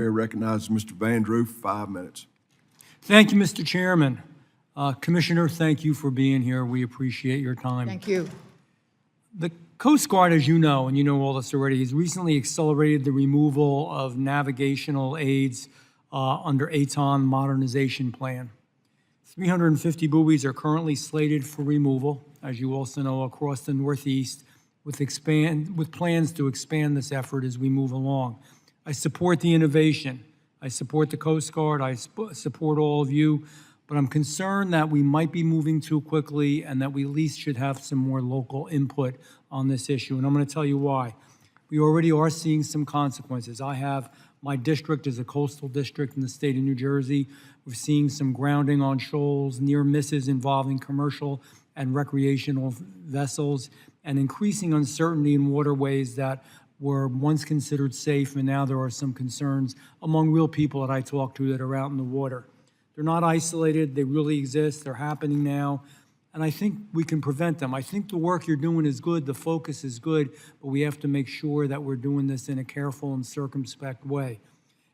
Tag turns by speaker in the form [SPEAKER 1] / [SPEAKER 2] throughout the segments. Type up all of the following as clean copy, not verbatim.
[SPEAKER 1] Chair recognizes Mr. Vandrew for 5 minutes.
[SPEAKER 2] Thank you, Mr. Chairman. Commissioner, thank you for being here. We appreciate your time.
[SPEAKER 3] Thank you.
[SPEAKER 2] The Coast Guard, as you know, and you know all this already, has recently accelerated the removal of navigational aids under ATON modernization plan. 350 buoys are currently slated for removal, as you also know, across the Northeast, with plans to expand this effort as we move along. I support the innovation. I support the Coast Guard. I support all of you, but I'm concerned that we might be moving too quickly and that we at least should have some more local input on this issue. And I'm going to tell you why. We already are seeing some consequences. My district is a coastal district in the state of New Jersey. We're seeing some grounding on shoals, near misses involving commercial and recreational vessels, and increasing uncertainty in waterways that were once considered safe, and now there are some concerns among real people that I talk to that are out in the water. They're not isolated, they really exist, they're happening now, and I think we can prevent them. I think the work you're doing is good, the focus is good, but we have to make sure that we're doing this in a careful and circumspect way.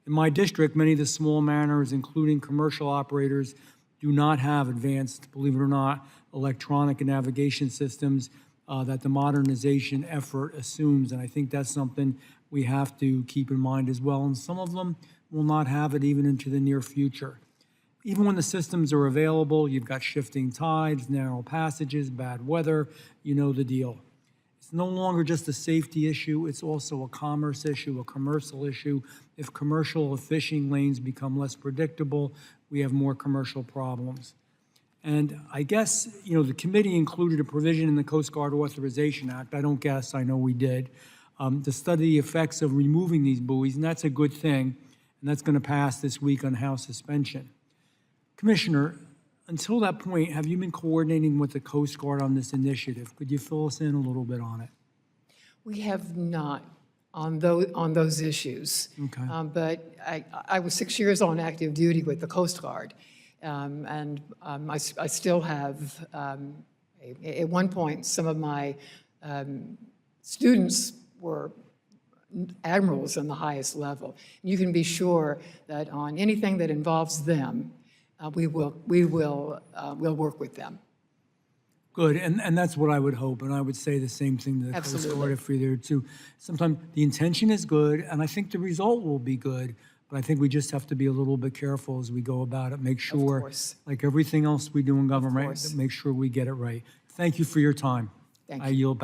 [SPEAKER 2] In my district, many of the small mariners, including commercial operators, do not have advanced, believe it or not, electronic navigation systems that the modernization effort assumes, and I think that's something we have to keep in mind as well. And some of them will not have it even into the near future. Even when the systems are available, you've got shifting tides, narrow passages, bad weather, you know the deal. It's no longer just a safety issue, it's also a commerce issue, a commercial issue. If commercial fishing lanes become less predictable, we have more commercial problems. And I guess, the committee included a provision in the Coast Guard Authorization Act, I don't guess, I know we did, to study the effects of removing these buoys, and that's a good thing, and that's going to pass this week on House suspension. Commissioner, until that point, have you been coordinating with the Coast Guard on this initiative? Could you fill us in a little bit on it?
[SPEAKER 3] We have not on those issues.
[SPEAKER 2] Okay.
[SPEAKER 3] But I was 6 years on active duty with the Coast Guard. I still have, at one point, some of my students were admirals on the highest level. You can be sure that on anything that involves them, we'll work with them.
[SPEAKER 2] Good, and that's what I would hope, and I would say the same thing to the Coast Guard if we're there too. Sometimes the intention is good, and I think the result will be good, but I think we just have to be a little bit careful as we go about it. Make sure, like everything else we do in government, make sure we get it right. Thank you for your time.
[SPEAKER 3] Thank you.
[SPEAKER 2] I yield back.